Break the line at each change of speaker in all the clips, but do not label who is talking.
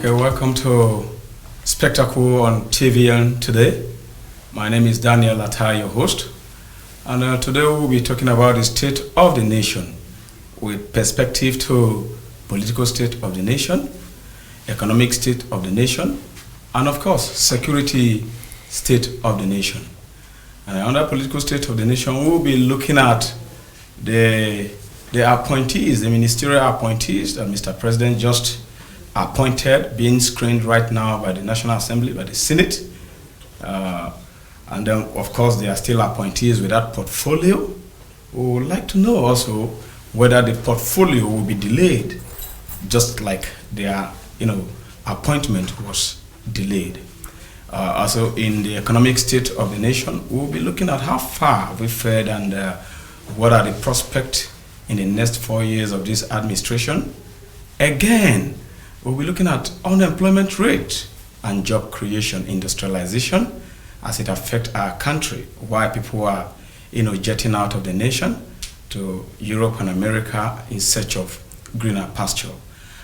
Okay, welcome to Spectacle on TVN today. My name is Daniel Atai, your host, and today we'll be talking about the state of the nation with perspective to political state of the nation, economic state of the nation, and of course, security state of the nation. And under political state of the nation, we'll be looking at the appointees, the ministerial appointees that Mr. President just appointed, being screened right now by the National Assembly, by the Senate. And then, of course, there are still appointees with that portfolio. We would like to know also whether the portfolio will be delayed, just like their, appointment was delayed. Also, in the economic state of the nation, we'll be looking at how far we fared and what are the prospects in the next 4 years of this administration. Again, we'll be looking at unemployment rate and job creation, industrialization, as it affects our country, why people are, jetting out of the nation to Europe and America in search of greener pasture.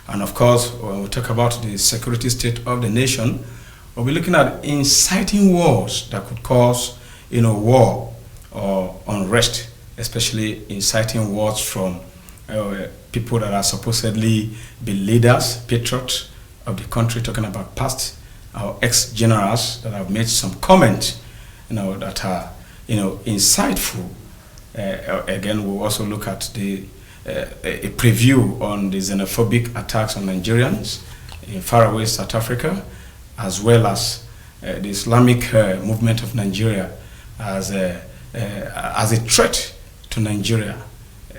And of course, when we talk about the security state of the nation, we'll be looking at inciting wars that could cause, war or unrest, especially inciting wars from people that are supposedly be leaders, patriots of the country, talking about past our ex-generals that have made some comments, that are, insightful. Again, we'll also look at a preview on the xenophobic attacks on Nigerians in faraway South Africa, as well as the Islamic movement of Nigeria as a threat to Nigeria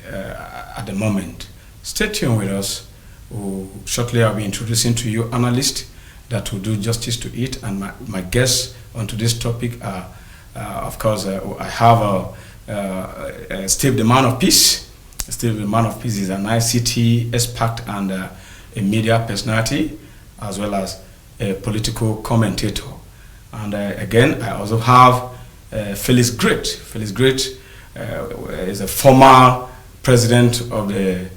at the moment. Stay tuned with us. Shortly I'll be introducing to you analysts that will do justice to it, and my guests on today's topic are, of course, I have Steve the Man of Peace. Steve the Man of Peace is an ICT expert and a media personality, as well as a political commentator. And again, I also have Felix Great. Felix Great is a former president of the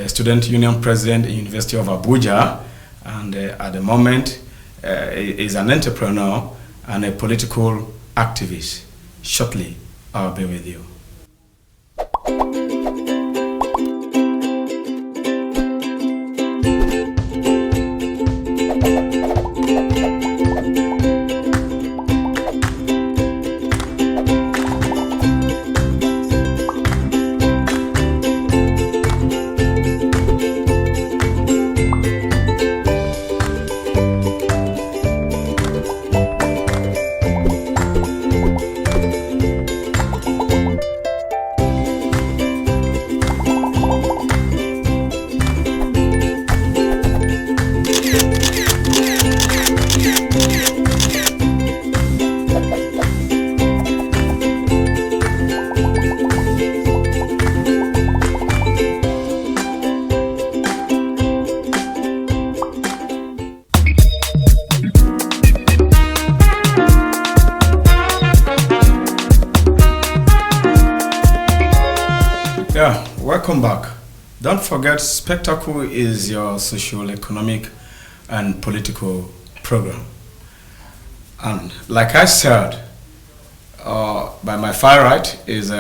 Student Union President at the University of Abuja, and at the moment is an entrepreneur and a political activist. Shortly, I'll be with you. Yeah, welcome back. Don't forget, Spectacle is your social, economic, and political program. And like I said, by my far right is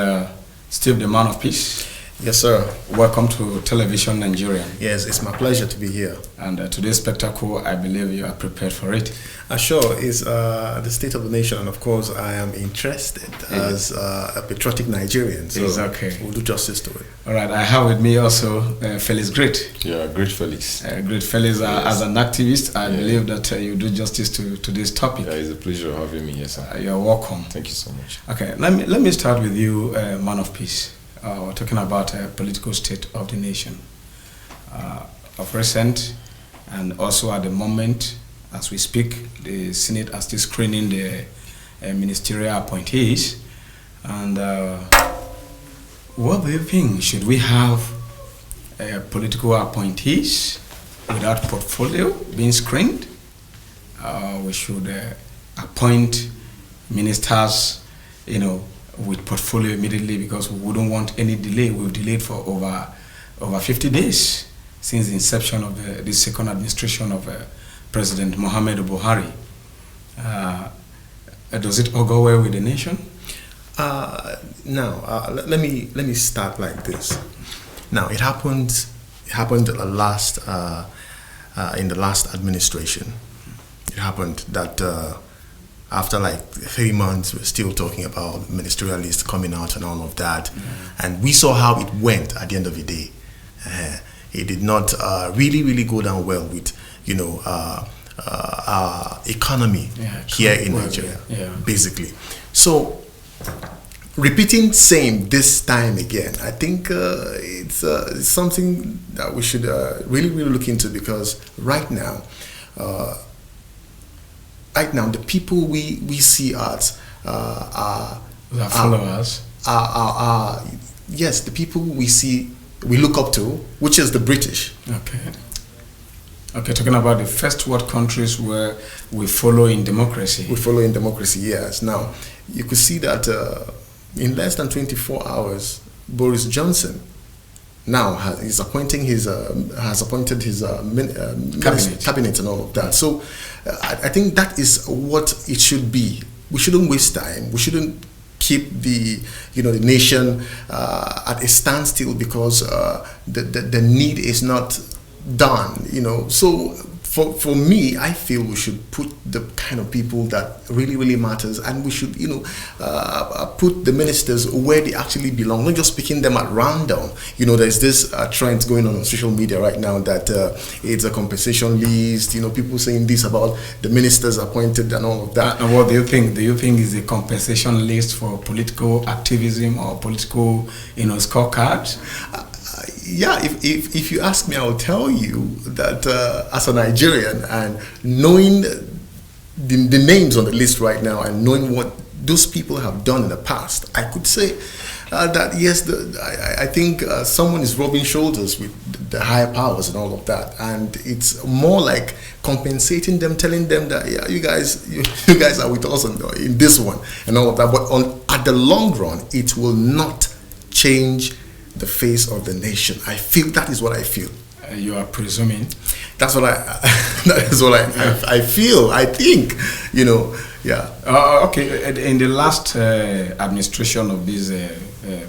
Steve the Man of Peace.
Yes, sir.
Welcome to Television Nigeria.
Yes, it's my pleasure to be here.
And today's Spectacle, I believe you are prepared for it.
Sure, it's the state of the nation, and of course I am interested as a patriotic Nigerian, so
it's okay.
We'll do justice to it.
All right, I have with me also Felix Great.
Yeah, Great Felix.
Great Felix,
yes.
As an activist, I believe that you do justice to this topic.
Yeah, it's a pleasure having me here, sir.
You're welcome.
Thank you so much.
Okay, let me start with you, Man of Peace. We're talking about political state of the nation. Of recent, and also at the moment, as we speak, the Senate are still screening the ministerial appointees. And what do you think? Should we have political appointees without portfolio being screened? We should appoint ministers, with portfolio immediately, because we wouldn't want any delay. We've delayed for over 50 days since the inception of this second administration of President Muhammadu Buhari. Does it augur well with the nation?
Now, let me start like this. Now, it happened last in the last administration. It happened that after like 3 months, we're still talking about ministerial list coming out and all of that, and we saw how it went at the end of the day. It did not really go down well with our economy here in Nigeria, basically. So, repeating same this time again, I think it's something that we should really look into, because right now, the people we see as
our followers,
yes, the people we look up to, which is the British.
Okay, talking about the first world countries where we follow in democracy.
We follow in democracy, yes. Now, you could see that in less than 24 hours, Boris Johnson now has appointed his cabinet and all of that. So I think that is what it should be. We shouldn't waste time. We shouldn't keep the nation at a standstill because the need is not done. So for me, I feel we should put the kind of people that really matters, and we should put the ministers where they actually belong, not just picking them at random. There's this trend going on social media right now that it's a compensation list. People saying this about the ministers appointed and all of that.
And what do you think? Do you think is a compensation list for political activism or political scorecard?
Yeah, if you ask me, I will tell you that as a Nigerian, and knowing the names on the list right now and knowing what those people have done in the past, I could say that yes, I think someone is rubbing shoulders with the higher powers and all of that, and it's more like compensating them, telling them that you guys are with us in this one and all of that. But at the long run, it will not change the face of the nation. I feel that is what I feel.
You are presuming.
That's what that is what I feel. I think, yeah.
Okay. In the last administration of this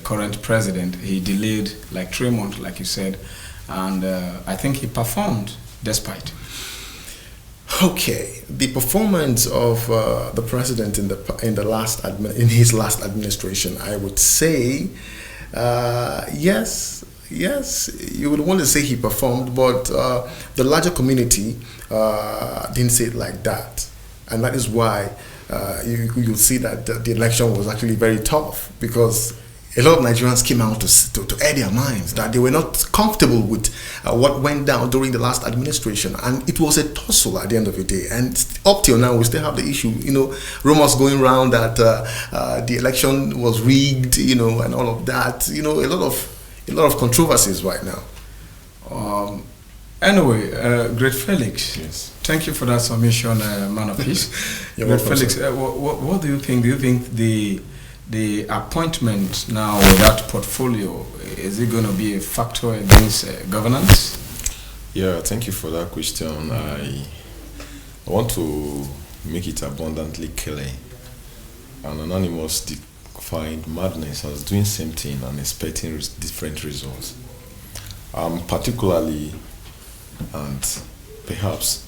current president, he delayed like 3 months, like you said, and I think he performed despite.
Okay, the performance of the president in his last administration, I would say. Yes, you would want to say he performed, but the larger community didn't see it like that, and that is why you'll see that the election was actually very tough, because a lot of Nigerians came out to air their minds that they were not comfortable with what went down during the last administration, and it was a tussle at the end of the day. And up till now, we still have the issue, rumors going around that the election was rigged, and all of that. A lot of controversies right now.
Anyway, Great Felix.
Yes.
Thank you for that submission, man of peace.
You're
Great
welcome,
Felix, what do you think? Do you think the appointment now with that portfolio, is it going to be a factor against governance?
Yeah, thank you for that question. I want to make it abundantly clear. An anonymous defined madness as doing same thing and expecting different results. Particularly, and perhaps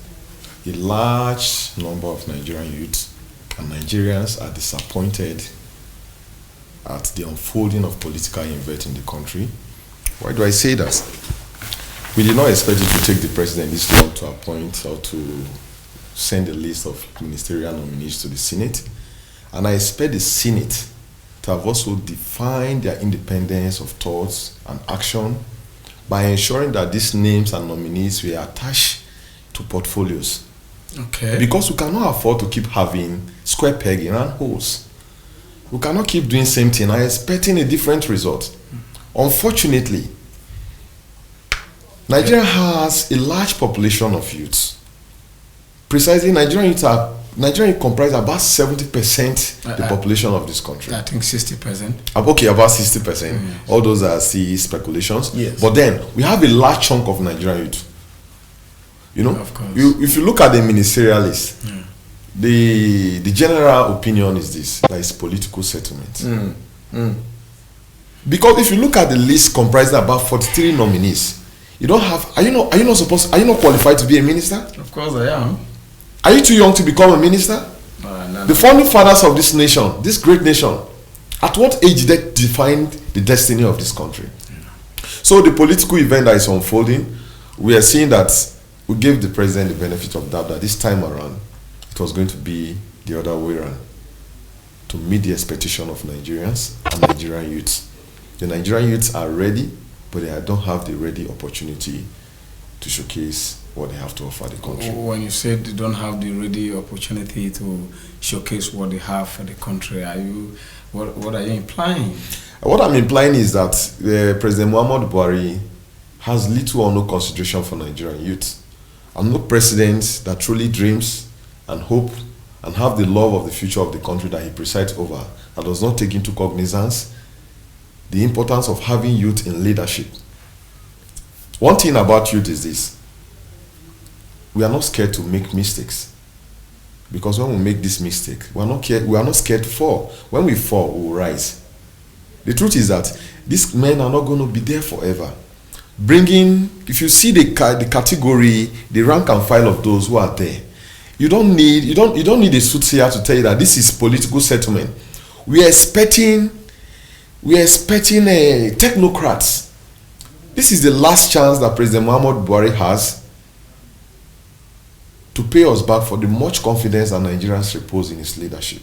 a large number of Nigerian youths and Nigerians are disappointed at the unfolding of political events in the country. Why do I say that? We did not expect it to take the president this long to appoint or to send a list of ministerial nominees to the Senate. And I expect the Senate to have also defined their independence of thoughts and action by ensuring that these names and nominees were attached to portfolios.
Okay.
Because we cannot afford to keep having square peg in round holes. We cannot keep doing same thing and expecting a different result. Unfortunately, Nigeria has a large population of youths. Precisely, Nigerian comprise about 70% the population of this country.
I think 60%.
Okay, about 60%. All those are speculations.
Yes.
But then, we have a large chunk of Nigerian youth. You know,
Of course.
if you look at the ministerialist, the general opinion is this: that it's political settlement. Because if you look at the list comprising about 43 nominees, you don't have. Are you not qualified to be a minister?
Of course I am.
Are you too young to become a minister?
No.
The founding fathers of this nation, this great nation, at what age did they define the destiny of this country? So the political event that is unfolding, we are seeing that we gave the president the benefit of doubt that this time around it was going to be the other way around, to meet the expectation of Nigerians and Nigerian youths. The Nigerian youths are ready, but they don't have the ready opportunity to showcase what they have to offer the country.
When you say they don't have the ready opportunity to showcase what they have for the country, what are you implying?
What I'm implying is that President Muhammadu Buhari has little or no consideration for Nigerian youth. And no president that truly dreams and hope and have the love of the future of the country that he presides over, that does not take into cognizance the importance of having youth in leadership. One thing about youth is this: we are not scared to make mistakes. Because when we make this mistake, we are not scared to fall. When we fall, we will rise. The truth is that these men are not going to be there forever. If you see the category, the rank and file of those who are there, you don't need a soothsayer to tell you that this is political settlement. We are expecting technocrats. This is the last chance that President Muhammadu Buhari has to pay us back for the much confidence that Nigerians repose in his leadership.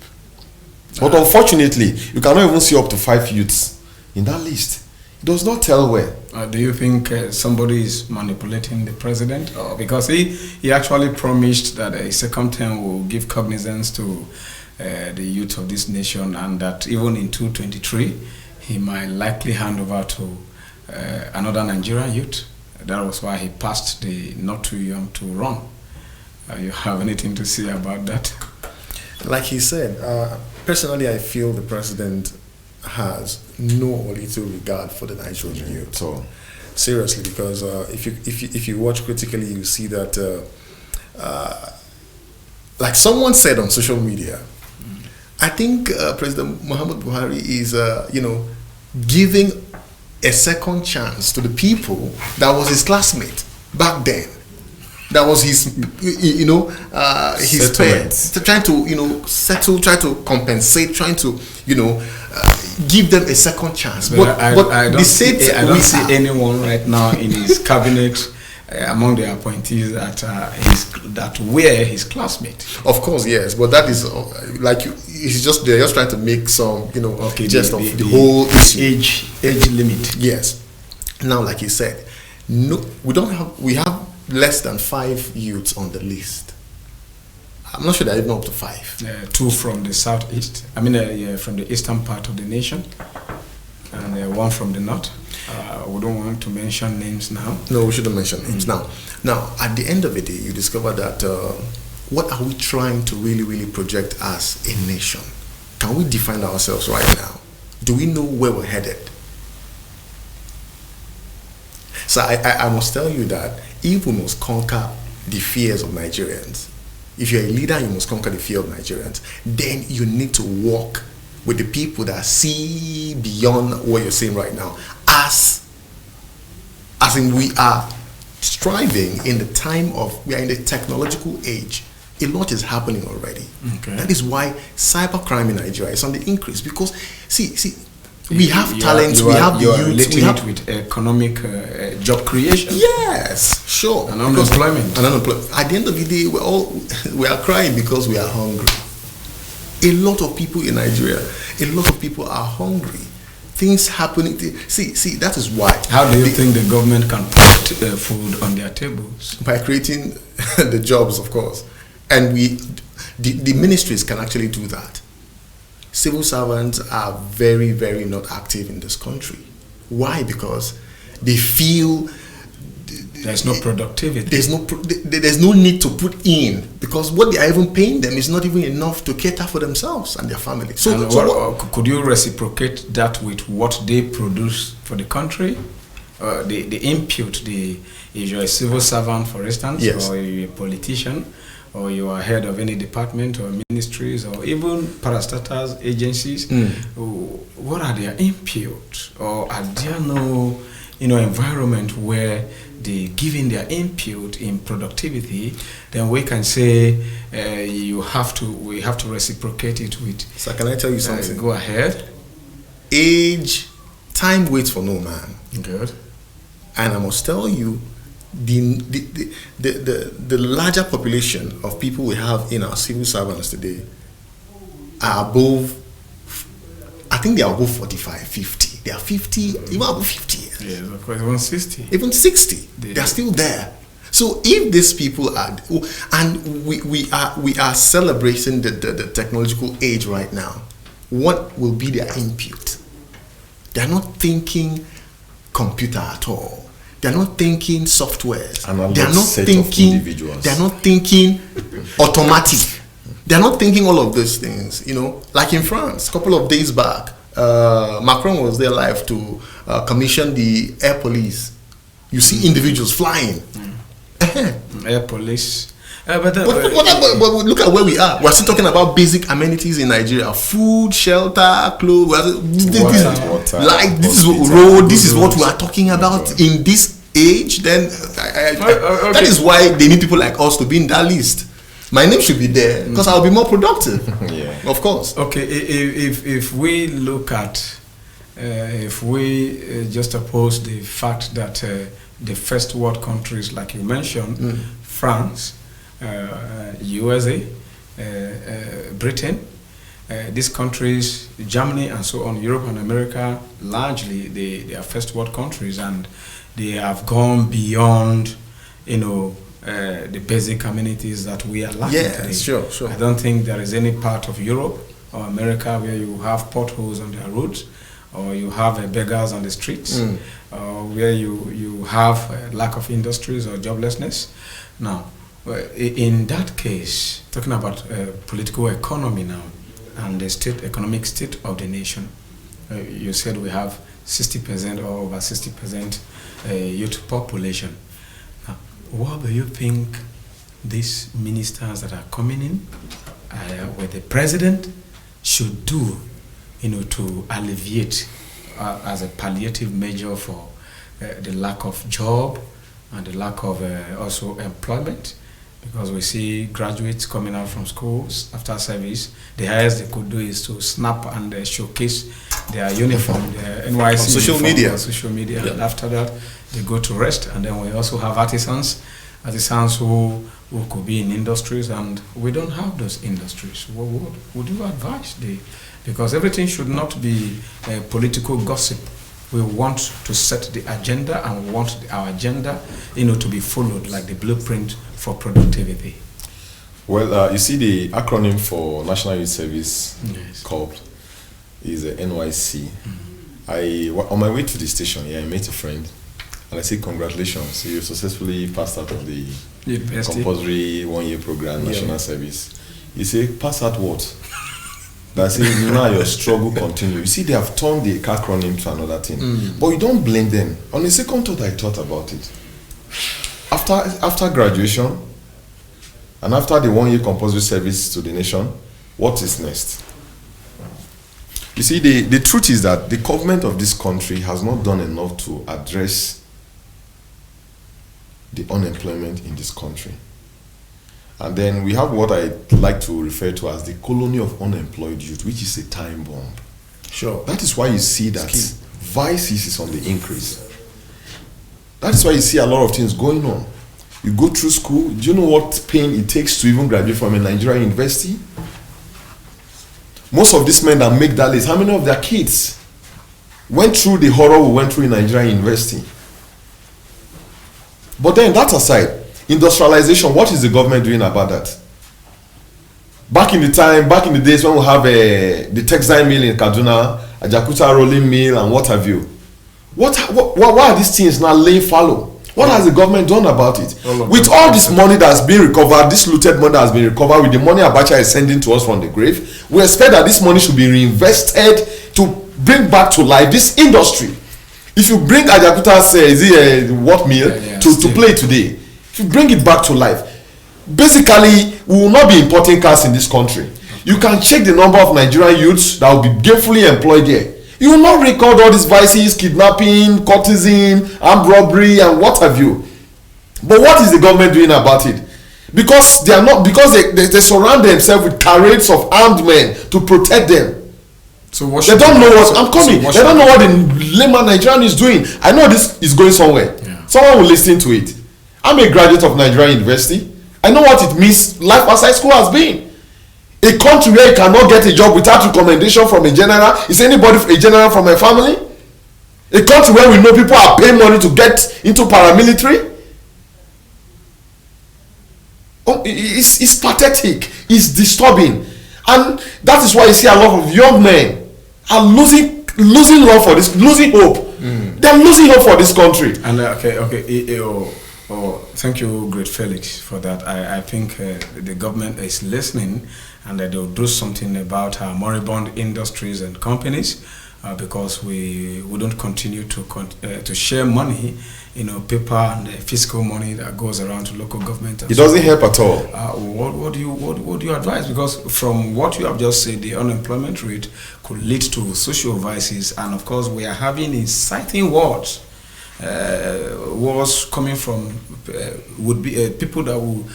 But unfortunately, you cannot even see up to 5 youths in that list. It does not tell well.
Do you think somebody is manipulating the president? Because he actually promised that a second term will give cognizance to the youth of this nation, and that even in 2023, he might likely hand over to another Nigerian youth. That was why he passed the not too young to run. You have anything to say about that?
Like he said, personally, I feel the president has no or little regard for the Nigerian youth.
So,
seriously, because if you watch critically, you see that, like someone said on social media, I think President Muhammadu Buhari is, giving a second chance to the people that was his classmate back then. That was his, his parents. Trying to, settle, trying to compensate, trying to, give them a second chance.
But I don't see anyone right now in his cabinet among the appointees that were his classmate.
Of course, yes, but that is they're just trying to make some, the whole issue.
Age limit.
Yes. Now, like you said, no, we have less than 5 youths on the list. I'm not sure they're even up to 5.
2 from the southeast. From the eastern part of the nation, and 1 from the north. We don't want to mention names now.
No, we shouldn't mention names now. Now, at the end of the day, you discover that what are we trying to really, really project as a nation? Can we define ourselves right now? Do we know where we're headed? So I must tell you that if we must conquer the fears of Nigerians, if you're a leader, you must conquer the fear of Nigerians, then you need to work with the people that see beyond what you're saying right now. As in, we are striving in the we are in the technological age. A lot is happening already. Okay. That is why cybercrime in Nigeria is on the increase, because we have talents, we have the youth, we have
with economic job creation.
Yes, sure.
And unemployment.
At the end of the day, we are crying because we are hungry. A lot of people in Nigeria, a lot of people are hungry. Things happening. See, that is why.
How do you think the government can put food on their tables?
By creating the jobs, of course. And the ministries can actually do that. Civil servants are very, very not active in this country. Why? Because they feel
there's no productivity.
There's no need to put in, because what they are even paying them is not even enough to cater for themselves and their family.
Could you reciprocate that with what they produce for the country? The input, the if you're a civil servant, for instance,
Yes.
or you're a politician, or you are head of any department or ministries, or even parastatals, agencies, what are their input? Or are there no, environment where they giving their input in productivity? Then we can say we have to reciprocate it with.
So can I tell you something?
Go ahead.
Time waits for no man.
Good.
And I must tell you, the larger population of people we have in our civil servants today are above, I think they are above 45, 50. They are 50, even above 50 years.
Yes, of course, even 60.
Even 60. They are still there. So if these people are, and we are celebrating the technological age right now, what will be their input? They are not thinking computer at all. They are not thinking softwares.
And
they are not thinking
individuals.
They are not thinking automatic. They are not thinking all of those things. Like in France, a couple of days back, Macron was there live to commission the air police. You see individuals flying.
Air police.
But look at where we are. We're still talking about basic amenities in Nigeria: food, shelter, clothes.
Water,
like this is road. This is what we are talking about in this age. Then that is why they need people like us to be in that list. My name should be there because I'll be more productive.
Yeah,
of course.
Okay, if we look at if we just oppose the fact that the first world countries, like you mentioned, France, USA, Britain, these countries, Germany and so on, Europe and America, largely they are first world countries, and they have gone beyond, the basic amenities that we are lacking today.
Sure.
I don't think there is any part of Europe or America where you have potholes on their roads, or you have beggars on the streets, or where you have lack of industries or joblessness. Now, in that case, talking about political economy now and the economic state of the nation, you said we have 60% or over 60% youth population. Now, what do you think these ministers that are coming in with the president should do, to alleviate as a palliative measure for the lack of job and the lack of also employment? Because we see graduates coming out from schools after service, the highest they could do is to snap and showcase their uniform, their NYC
on social
uniform
media.
on social media. Yeah. And after that, they go to rest. And then we also have artisans who could be in industries, and we don't have those industries. What would you advise? Because everything should not be political gossip. We want to set the agenda, and we want our agenda, to be followed like the blueprint for productivity.
Well, you see, the acronym for National Youth Service Corps is NYC. On my way to the station, I met a friend, and I said, "Congratulations, you successfully passed out of the compulsory one-year program, National Service." He said, "Pass out what?" That's it. Now your struggle continues. You see, they have turned the acronym to another thing, but you don't blame them. On the second thought, I thought about it. After graduation, and after the one-year compulsory service to the nation, what is next? You see, the truth is that the government of this country has not done enough to address the unemployment in this country. And then we have what I like to refer to as the colony of unemployed youth, which is a time bomb.
Sure.
That is why you see that vices is on the increase. That is why you see a lot of things going on. You go through school, do you know what pain it takes to even graduate from a Nigerian university? Most of these men that make that list, how many of their kids went through the horror we went through in Nigerian university? But then that aside, industrialization, what is the government doing about that? Back in the days when we have the textile mill in Kaduna, a Jakarta rolling mill, and what have you, why are these things now laying fallow? What has the government done about it? With all this money that's been recovered, this looted money that has been recovered, with the money Abacha is sending to us from the grave, we expect that this money should be reinvested to bring back to life this industry. If you bring Ajakuta's what meal to play today, if you bring it back to life, basically we will not be importing cars in this country. You can check the number of Nigerian youths that will be gainfully employed here. You will not record all these vices, kidnapping, courtesan, armed robbery, and what have you. But what is the government doing about it? Because they are not, because they surround themselves with parades of armed men to protect them.
So what
they don't know what I'm coming.
So
they don't know what the layman Nigerian is doing. I know this is going somewhere.
Yeah.
Someone will listen to it. I'm a graduate of Nigerian University. I know what it means life outside school has been. A country where you cannot get a job without recommendation from a general. Is anybody a general from my family? A country where we know people are paying money to get into paramilitary. Oh, it's pathetic. It's disturbing, and that is why you see a lot of young men are losing love for this, losing hope. They're losing hope for this country.
And thank you, Great Felix, for that. I think the government is listening, and that they'll do something about our moribund industries and companies, because we wouldn't continue to share money, paper and physical money that goes around to local government.
It doesn't help at all.
What do you advise? Because from what you have just said, the unemployment rate could lead to social vices, and of course we are having inciting wars. Wars coming from would be people that will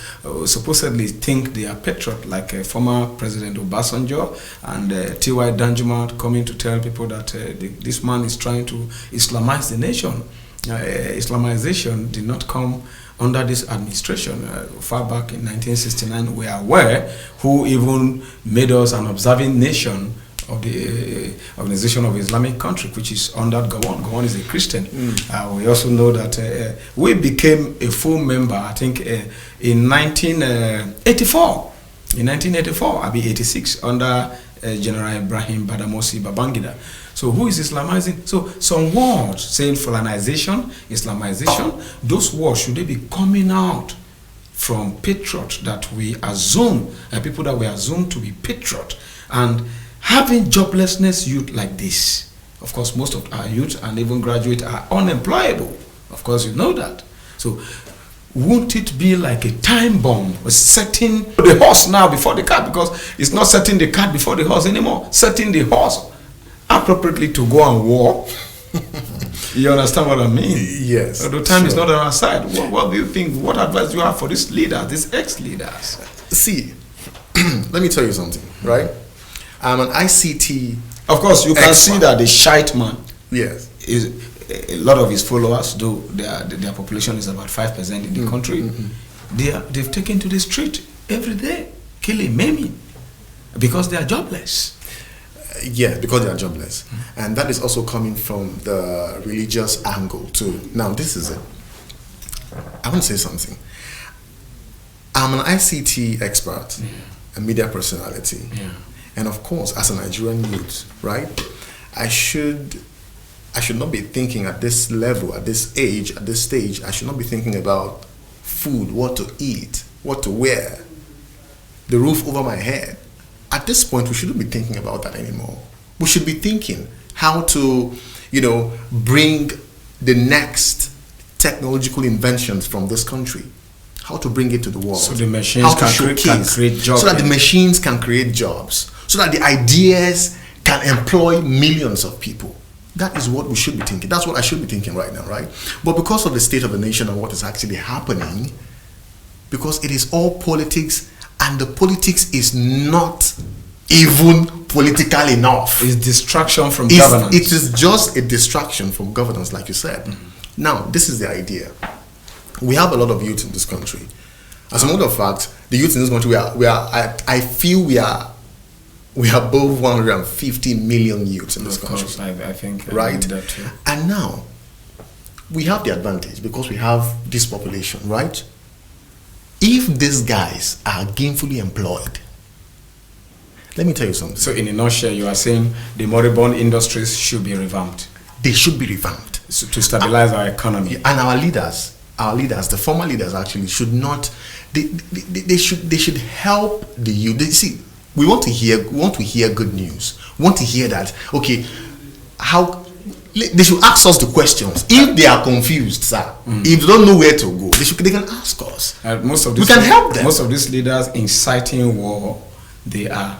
supposedly think they are patriot, like former President Obasanjo and T.Y. Danjuma coming to tell people that this man is trying to Islamize the nation. Islamization did not come under this administration. Far back in 1969, we are aware who even made us an observing nation of the Organization of Islamic Country, which is under Gowon. Gowon is a Christian. We also know that we became a full member, I think, in 1984. In 1984, I'll be 86, under General Ibrahim Badamasi Babangida. So who is Islamizing? So some words saying Fulanization, Islamization, those words, should they be coming out from patriot that we assume, people that we assume to be patriot, and having joblessness youth like this? Of course, most of our youth and even graduates are unemployable. Of course, you know that. So won't it be like a time bomb, setting the horse now before the cart? Because it's not setting the cart before the horse anymore, setting the horse appropriately to go and war. You understand what I mean?
Yes.
The time is not on our side. What do you think? What advice do you have for these leaders, these ex-leaders?
See, let me tell you something, right? I'm an ICT.
Of course, you can see that the shite man,
yes,
is a lot of his followers, though their population is about 5% in the country. They've taken to the street every day, killing, maiming, because they are jobless.
Yeah, because they are jobless. And that is also coming from the religious angle too. Now, this is it. I want to say something. I'm an ICT expert, a media personality.
Yeah.
And of course, as a Nigerian youth, right, I should not be thinking at this level, at this age, at this stage, I should not be thinking about food, what to eat, what to wear, the roof over my head. At this point, we shouldn't be thinking about that anymore. We should be thinking how to, bring the next technological inventions from this country, how to bring it to the world.
So the machines can create jobs.
So that the machines can create jobs. So that the ideas can employ millions of people. That is what we should be thinking. That's what I should be thinking right now, right? But because of the state of the nation and what is actually happening, because it is all politics, and the politics is not even political enough.
It's distraction from governance.
It is just a distraction from governance, like you said. Now, this is the idea. We have a lot of youth in this country. As a matter of fact, the youth in this country, I feel we are above 150 million youths in this country.
Of course, I think
right?
that too.
And now, we have the advantage because we have this population, right? If these guys are gainfully employed, let me tell you something.
So in a nutshell, you are saying the moribund industries should be revamped.
They should be revamped.
So to stabilize our economy.
And our leaders, the former leaders actually should not, they should help the youth. See, we want to hear good news. We want to hear that, okay, how, they should ask us the questions. If they are confused, sir, if they don't know where to go, they can ask us. We can help them.
Most of these leaders inciting war, they are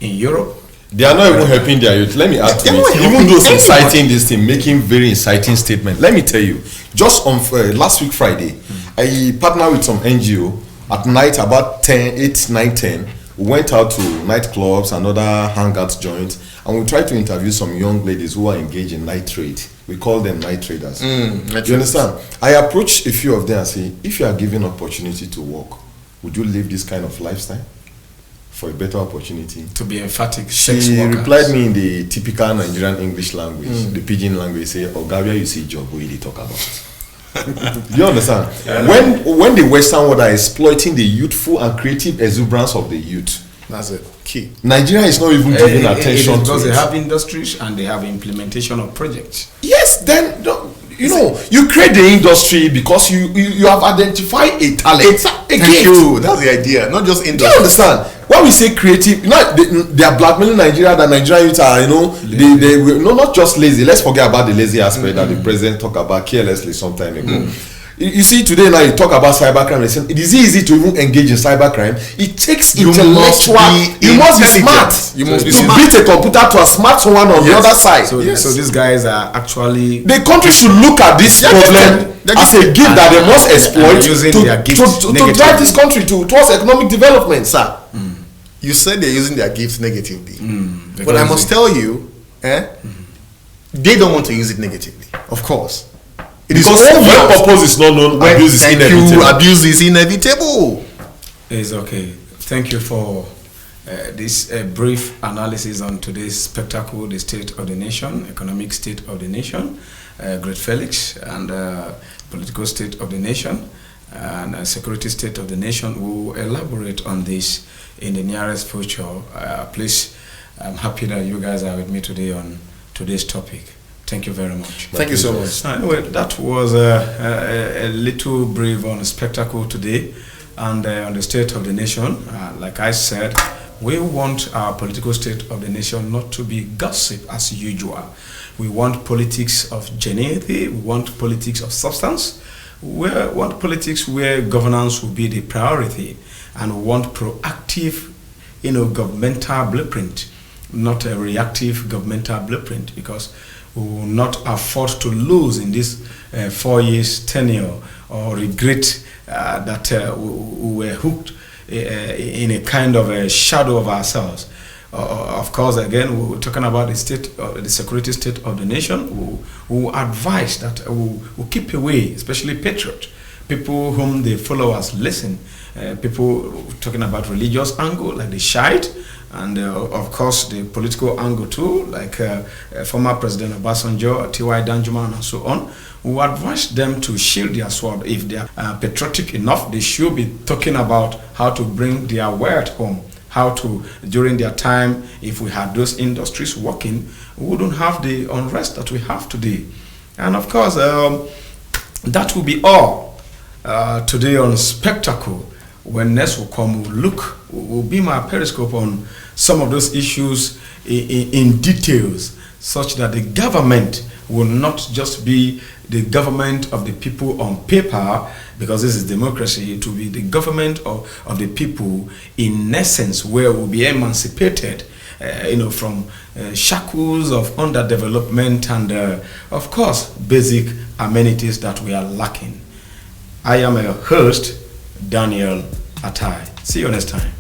in Europe.
They are not even helping their youth. Let me add to it. Even those inciting this thing, making very inciting statements. Let me tell you, just on last week Friday, I partnered with some NGO at night about 8, 9, 10. We went out to nightclubs and other hangout joints, and we tried to interview some young ladies who are engaged in night trade. We call them night traders. You understand? I approached a few of them and say, if you are given opportunity to work, would you live this kind of lifestyle for a better opportunity?
To be emphatic,
she replied me in the typical Nigerian English language, the pidgin language, say, Ogabia, you see job, what they talk about. You understand? Yeah, when the Western world are exploiting the youthful and creative exuberance of the youth,
that's it. Key.
Nigeria is not even giving attention to it.
Because they have industries and they have implementation of projects.
Yes, then you create the industry because you have identified a talent.
Thank you. That's the idea, not just industry.
Do you understand? When we say creative, they are blackmailing Nigeria. That Nigerian youth are, they not just lazy. Let's forget about the lazy aspect that the president talked about carelessly some time ago. You see, today now you talk about cybercrime. It is easy to even engage in cybercrime. It takes intellectual. You must be smart. You must be smart. Beat a computer to a smart one on the other side.
So these guys are actually.
The country should look at this problem as a gift that they must exploit to drive this country towards economic development, sir.
You said they're using their gifts negatively, but I must tell you, they don't want to use it negatively. Of course.
Because when purpose is not known, abuse is inevitable.
Abuse is inevitable.
It's okay. Thank you for this brief analysis on today's spectacle, the state of the nation, economic state of the nation, Great Felix, and political state of the nation, and security state of the nation. We'll elaborate on this in the nearest future. Please, I'm happy that you guys are with me today on today's topic. Thank you very much.
Thank you so much.
Anyway, that was a little brief on spectacle today and on the state of the nation. Like I said, we want our political state of the nation not to be gossip as usual. We want politics of genuinity. We want politics of substance. We want politics where governance will be the priority, and we want proactive, governmental blueprint, not a reactive governmental blueprint, because we will not afford to lose in this 4 years tenure or regret that we were hooked in a kind of a shadow of ourselves. Of course, again, we were talking about the security state of the nation. We advise that we keep away, especially patriots, people whom the followers listen, people talking about religious angle like the Shiite, and of course the political angle too, like former President Obasanjo, T.Y. Danjuma, and so on. We advise them to shield their sword. If they are patriotic enough, they should be talking about how to bring their wealth home, how to, during their time, if we had those industries working, we wouldn't have the unrest that we have today. And of course, that will be all today on Spectacle. When next will come, we'll beam our periscope on some of those issues in details, such that the government will not just be the government of the people on paper, because this is democracy. It will be the government of the people in essence, where we'll be emancipated from shackles of underdevelopment and of course basic amenities that we are lacking. I am a host, Daniel Atai. See you next time.